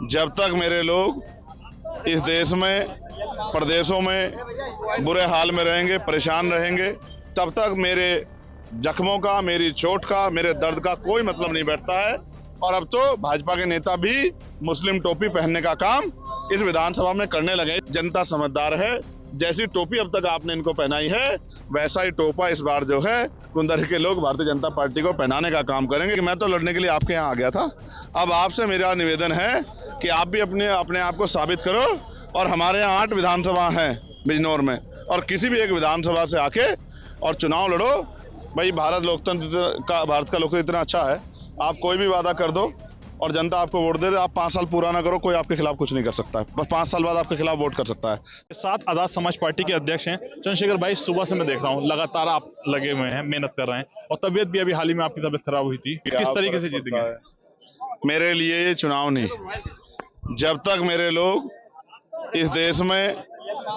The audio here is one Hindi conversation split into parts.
जब तक मेरे लोग इस देश में, प्रदेशों में बुरे हाल में रहेंगे, परेशान रहेंगे, तब तक मेरे जख्मों का, मेरी चोट का, मेरे दर्द का कोई मतलब नहीं बैठता है। और अब तो भाजपा के नेता भी मुस्लिम टोपी पहनने का काम इस विधानसभा में करने लगे। जनता समझदार है, जैसी टोपी अब तक आपने इनको पहनाई है, वैसा ही टोपा इस बार जो है कुंदरी के लोग भारतीय जनता पार्टी को पहनाने का काम करेंगे। मैं तो लड़ने के लिए आपके यहाँ आ गया था। अब आपसे मेरा निवेदन है कि आप भी अपने आप को साबित करो। और हमारे यहाँ 8 विधानसभा हैं बिजनौर में, और किसी भी एक विधानसभा से आके और चुनाव लड़ो। भाई भारत का लोकतंत्र इतना अच्छा है, आप कोई भी वादा कर दो और जनता आपको वोट दे दे। आप 5 साल पूरा ना करो, कोई आपके खिलाफ कुछ नहीं कर सकता है। बस 5 साल बाद आपके खिलाफ वोट कर सकता है। साथ आजाद समाज पार्टी के अध्यक्ष हैं चंद्रशेखर भाई। सुबह से मैं देख रहा हूँ लगातार आप लगे हुए हैं, मेहनत कर रहे हैं, और तबीयत भी अभी हाल ही में आपकी तबीयत खराब हुई थी। किस तरीके से जीतेंगे? मेरे लिए ये चुनाव नहीं, जब तक मेरे लोग इस देश में,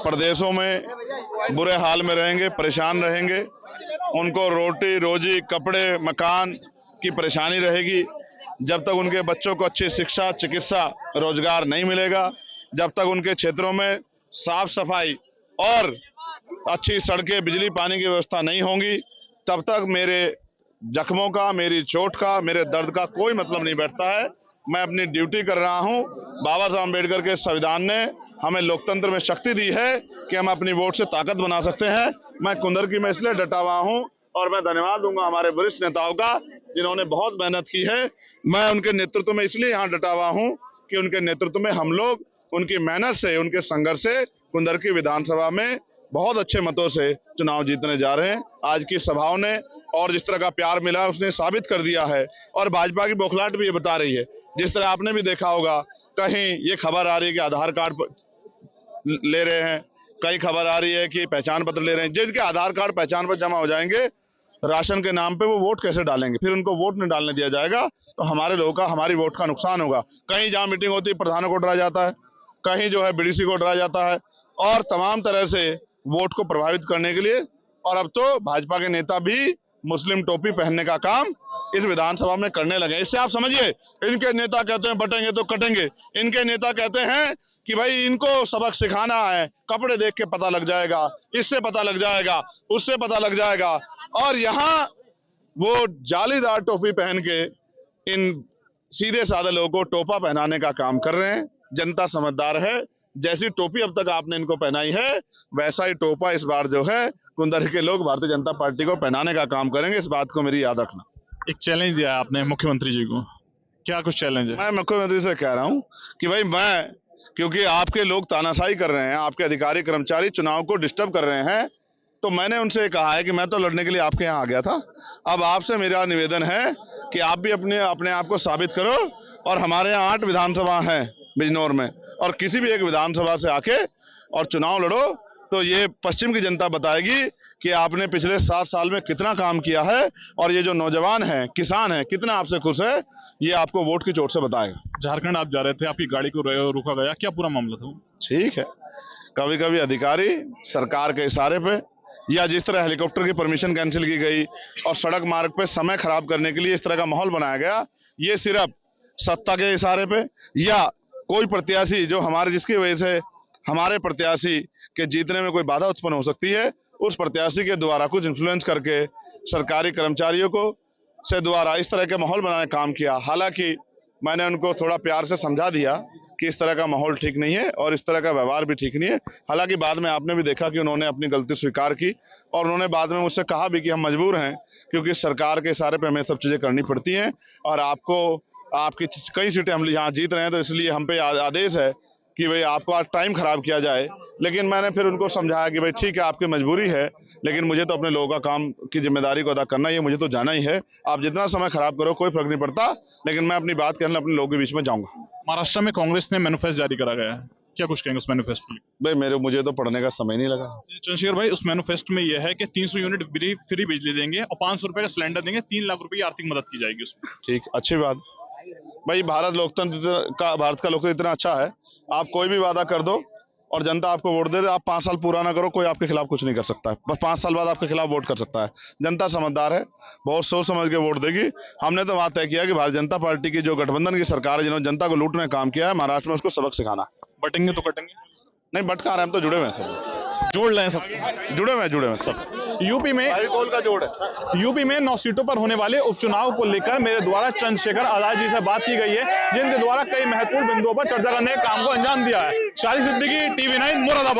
प्रदेशों में बुरे हाल में रहेंगे, परेशान रहेंगे, उनको रोटी रोजी, कपड़े, मकान की परेशानी रहेगी, जब तक उनके बच्चों को अच्छी शिक्षा, चिकित्सा, रोजगार नहीं मिलेगा, जब तक उनके क्षेत्रों में साफ सफाई और अच्छी सड़कें, बिजली, पानी की व्यवस्था नहीं होंगी, तब तक मेरे जख्मों का, मेरी चोट का, मेरे दर्द का कोई मतलब नहीं बैठता है। मैं अपनी ड्यूटी कर रहा हूं। बाबा साहब अम्बेडकर के संविधान ने हमें लोकतंत्र में शक्ति दी है कि हम अपनी वोट से ताकत बना सकते हैं। मैं कुंदरकी में इसलिए डटा हुआ हूं, और मैं धन्यवाद दूंगा हमारे वरिष्ठ नेताओं का जिन्होंने बहुत मेहनत की है। मैं उनके नेतृत्व में इसलिए यहाँ डटा हुआ हूँ कि उनके नेतृत्व में हम लोग उनकी मेहनत से, उनके संघर्ष से कुंदरकी विधानसभा में बहुत अच्छे मतों से चुनाव जीतने जा रहे हैं। आज की सभाओं ने और जिस तरह का प्यार मिला उसने साबित कर दिया है, और भाजपा की बौखलाहट भी ये बता रही है। जिस तरह आपने भी देखा होगा, कहीं ये खबर आ रही है कि आधार कार्ड ले रहे हैं, कई खबर आ रही है कि पहचान पत्र ले रहे हैं। जिनके आधार कार्ड, पहचान पत्र जमा हो जाएंगे, राशन के नाम पे वो वोट कैसे डालेंगे? फिर उनको वोट नहीं डालने दिया जाएगा, तो हमारे लोगों का, हमारी वोट का नुकसान होगा। कहीं जहाँ मीटिंग होती है प्रधानों को डरा जाता है, कहीं जो है बीडीसी को डरा जाता है, और तमाम तरह से वोट को प्रभावित करने के लिए। और अब तो भाजपा के नेता भी मुस्लिम टोपी पहनने का काम इस विधानसभा में करने लगे। इससे आप समझिए, इनके नेता कहते हैं बटेंगे तो कटेंगे। इनके नेता कहते हैं कि भाई इनको सबक सिखाना है, कपड़े देख के पता लग जाएगा, इससे पता लग जाएगा, उससे पता लग जाएगा। और यहाँ वो जालीदार टोपी पहन के इन सीधे साधे लोगों को टोपा पहनाने का काम कर रहे हैं। जनता समझदार है, जैसी टोपी अब तक आपने इनको पहनाई है, वैसा ही टोपा इस बार जो है कुंदरी के लोग भारतीय जनता पार्टी को पहनाने का काम करेंगे। इस बात को मेरी याद रखना। एक चैलेंज दिया आपने मुख्यमंत्री जी को, क्या कुछ चैलेंज है? मैं मुख्यमंत्री से कह रहा हूँ कि भाई क्योंकि आपके लोग तानाशाही कर रहे हैं, आपके अधिकारी कर्मचारी चुनाव को डिस्टर्ब कर रहे हैं, तो मैंने उनसे कहा है कि मैं तो लड़ने के लिए आपके यहाँ आ गया था। अब आपसे मेरा निवेदन है कि आप भी अपने आप को साबित करो। और हमारे यहाँ 8 विधानसभा हैं बिजनौर में, और किसी भी एक विधानसभा से आके और चुनाव लड़ो, तो ये पश्चिम की जनता बताएगी कि आपने पिछले 7 साल में कितना काम किया है, और ये जो नौजवान हैं, किसान हैं, कितना आपसे खुश है, ये आपको वोट की चोट से बताएगा। झारखंड आप जा रहे थे, आपकी गाड़ी को रोका गया, क्या पूरा मामला था? ठीक है, कभी कभी अधिकारी सरकार के इशारे पे, या जिस तरह हेलीकॉप्टर की परमिशन कैंसिल की गई और सड़क मार्ग पे समय खराब करने के लिए इस तरह का माहौल बनाया गया, ये सिर्फ सत्ता के इशारे पे, या कोई प्रत्याशी जो जिसकी वजह से हमारे प्रत्याशी के जीतने में कोई बाधा उत्पन्न हो सकती है, उस प्रत्याशी के द्वारा कुछ इन्फ्लुएंस करके सरकारी कर्मचारियों को से द्वारा इस तरह के माहौल बनाने का काम किया। हालांकि मैंने उनको थोड़ा प्यार से समझा दिया कि इस तरह का माहौल ठीक नहीं है और इस तरह का व्यवहार भी ठीक नहीं है। हालांकि बाद में आपने भी देखा कि उन्होंने अपनी गलती स्वीकार की, और उन्होंने बाद में मुझसे कहा भी कि हम मजबूर हैं, क्योंकि सरकार के इशारे पे हमें सब चीजें करनी पड़ती हैं, और आपकी कई सीटें हम यहाँ जीत रहे हैं, तो इसलिए हम पे आदेश है कि भाई आपको आज टाइम खराब किया जाए। लेकिन मैंने फिर उनको समझाया कि भाई ठीक है, आपकी मजबूरी है, लेकिन मुझे तो अपने लोगों का काम की जिम्मेदारी को अदा करना ही है, मुझे तो जाना ही है। आप जितना समय खराब करो कोई फर्क नहीं पड़ता, लेकिन मैं अपनी बात कहने अपने लोगों के बीच में जाऊंगा। महाराष्ट्र में कांग्रेस ने मैनिफेस्टो जारी करा गया है, क्या कुछ कहेंगे उस मैनिफेस्टो में? भाई मुझे तो पढ़ने का समय नहीं लगा। चंद्रशेखर भाई, उस मैनिफेस्टो में यह है कि 300 यूनिट फ्री बिजली देंगे और 500 रुपए का सिलेंडर देंगे, 3 लाख रुपए की आर्थिक मदद की जाएगी उसमें। ठीक, अच्छी बात। भाई भारत का लोकतंत्र इतना अच्छा है, आप कोई भी वादा कर दो और जनता आपको वोट दे दे, आप 5 साल पूरा ना करो, कोई आपके खिलाफ कुछ नहीं कर सकता है। बस 5 साल बाद आपके खिलाफ वोट कर सकता है। जनता समझदार है, बहुत सोच समझ के वोट देगी। हमने तो वहां तय किया कि भारतीय जनता पार्टी की जो गठबंधन की सरकार है, जिन्होंने जनता को लूटने का काम किया है महाराष्ट्र में, उसको सबक सिखाना। बटेंगे तो कटेंगे, नहीं बट कहाँ रहे, हम तो जुड़े हुए हैं सब, जोड़ लें सब। जुड़े हुए हैं सब। यूपी में गोल का जोड़ है। यूपी में 9 सीटों पर होने वाले उपचुनाव को लेकर मेरे द्वारा चंद्रशेखर आजाद जी से बात की गई है, जिनके द्वारा कई महत्वपूर्ण बिंदुओं पर चर्चा करने के काम को अंजाम दिया है। शारिक सिद्दीकी, TV9 मुरादाबाद।